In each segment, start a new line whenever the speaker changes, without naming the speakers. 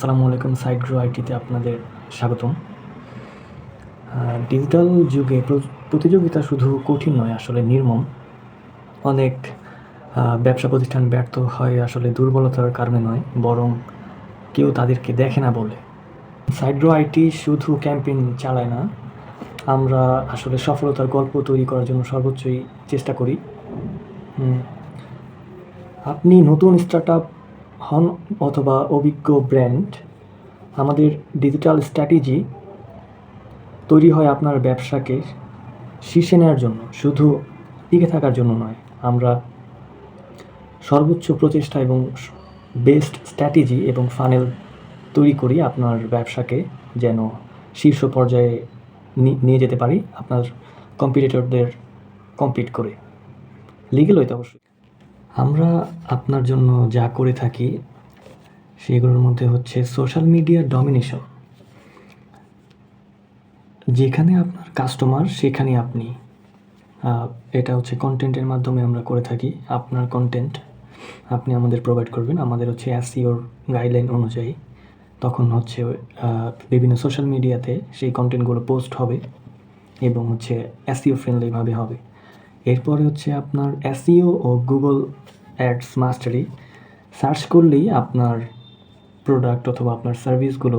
আসসালামু আলাইকুম। Side grow আইটিতে আপনাদের স্বাগতম। ডিজিটাল যুগে প্রতিযোগিতা শুধু কঠিন নয়, আসলে নির্মম। অনেক ব্যবসা প্রতিষ্ঠান ব্যর্থ হয় আসলে দুর্বলতার কারণে নয়, বরং কেউ তাদেরকে দেখে না বলে। সাইড গ্রো আইটি শুধু ক্যাম্পেইন চালায় না, আমরা আসলে সফলতার গল্প তৈরি করার জন্য সর্বোচ্চই চেষ্টা করি। আপনি নতুন স্টার্টআপ হন অথবা অভিজ্ঞ ব্র্যান্ড, আমাদের ডিজিটাল স্ট্র্যাটেজি তৈরি হয় আপনার ব্যবসাকে শীর্ষে নেওয়ার জন্য, শুধু টিকে থাকার জন্য নয়। আমরা সর্বোচ্চ প্রচেষ্টা এবং বেস্ট স্ট্র্যাটেজি এবং ফানেল তৈরি করি আপনার ব্যবসাকে যেন শীর্ষ পর্যায়ে নিয়ে যেতে পারি আপনার কম্পিটিটরদের কম্পিট করে। লিগ্যাল হইতে অবশ্যই। আমরা আপনার জন্য যা করে থাকি সেগুলোর মধ্যে হচ্ছে সোশ্যাল মিডিয়া ডমিনেশন। যেখানে আপনার কাস্টমার সেখানে আপনি, এটা হচ্ছে কন্টেন্টের মাধ্যমে আমরা করে থাকি। আপনার কন্টেন্ট আপনি আমাদের প্রোভাইড করবেন, আমাদের হচ্ছে এসইওর গাইডলাইন অনুযায়ী। তখন হচ্ছে বিভিন্ন সোশ্যাল মিডিয়াতে সেই কন্টেন্টগুলো পোস্ট হবে এবং হচ্ছে এসইও ফ্রেন্ডলিভাবে হবে। এরপরে হচ্ছে আপনার এসইও ও গুগল অ্যাডস মাস্টারি সার্চ করলেই আপনার প্রোডাক্ট অথবা আপনার সার্ভিসগুলো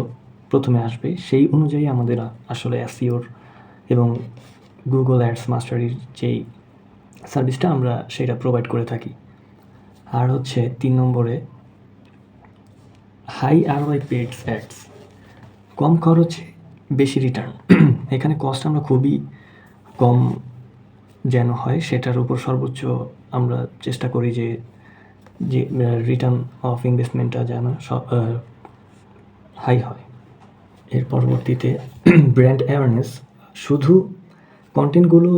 প্রথমে আসবে। সেই অনুযায়ী আমাদের আসলে এসইওর এবং গুগল অ্যাডস মাস্টারির যেই সার্ভিসটা আমরা সেটা প্রোভাইড করে থাকি। আর হচ্ছে 3 নম্বরে হাই আরওআই পেইড অ্যাডস, কম খরচে বেশি রিটার্ন। এখানে কস্ট আমরা খুবই কম যেন হয়, সেটার উপর সর্বোচ্চ আমরা চেষ্টা করি যে রিটার্ন অফ ইনভেস্টমেন্টটা যেন হাই হয়। এর পরবর্তীতে ব্র্যান্ড অ্যাওয়ারনেস, শুধু কন্টেন্টগুলো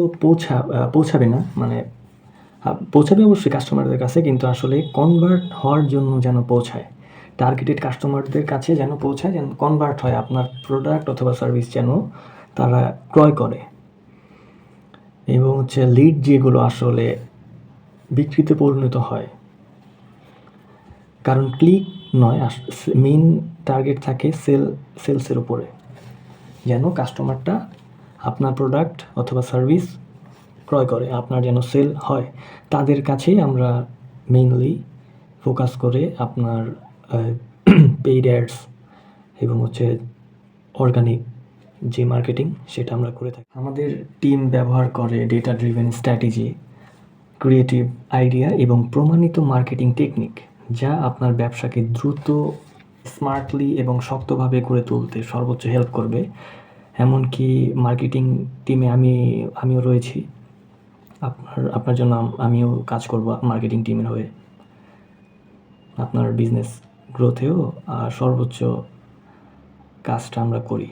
পৌঁছাবে না, মানে পৌঁছাবে অবশ্যই কাস্টমারদের কাছে, কিন্তু আসলে কনভার্ট হওয়ার জন্য যেন পৌঁছায়, টার্গেটেড কাস্টমারদের কাছে যেন পৌঁছায়, যেন কনভার্ট হয়, আপনার প্রোডাক্ট অথবা সার্ভিস যেন তারা ক্রয় করে। এবং হচ্ছে লিড যেগুলো আসলে বিক্রিতে পরিণত হয়, কারণ ক্লিক নয়, মেইন টার্গেট থাকে সেলসের উপরে, যেন কাস্টমারটা আপনার প্রোডাক্ট অথবা সার্ভিস ক্রয় করে, আপনার যেন সেল হয়। তাদের কাছেই আমরা মেইনলি ফোকাস করে আপনার পেইড অ্যাডস এবং হচ্ছে অর্গানিক যে মার্কেটিং সেটা আমরা করে থাকি। আমাদের টিম ব্যবহার করে data driven strategy, creative idea এবং প্রমাণিত মার্কেটিং টেকনিক, যা আপনার ব্যবসাকে দ্রুত, স্মার্টলি এবং শক্তভাবে গড়ে তুলতে সর্বোচ্চ হেল্প করবে। এমনকি মার্কেটিং টিমে আমিও রয়েছি। আপনার জন্য আমিও কাজ করব মার্কেটিং টিমের হয়ে। আপনার বিজনেস গ্রোথেও সর্বোচ্চ কাজটা আমরা করি।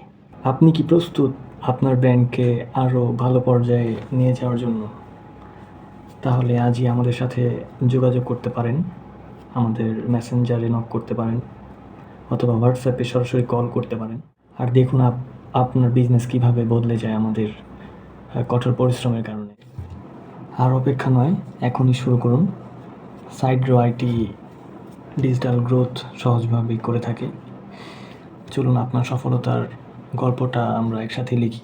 আপনি কি প্রস্তুত আপনার ব্র্যান্ডকে আরও ভালো পর্যায়ে নিয়ে যাওয়ার জন্য? তাহলে আজই আমাদের সাথে যোগাযোগ করতে পারেন, আমাদের মেসেঞ্জারে নক করতে পারেন অথবা হোয়াটসঅ্যাপে সরাসরি কল করতে পারেন। আর দেখুন আপনার বিজনেস কীভাবে বদলে যায় আমাদের কঠোর পরিশ্রমের কারণে। আর অপেক্ষা নয়, এখনই শুরু করুন। Side grow IT digital growth সহজভাবেই করে থাকে। চলুন আপনার সফলতার গল্পটা আমরা একসাথে লিখি।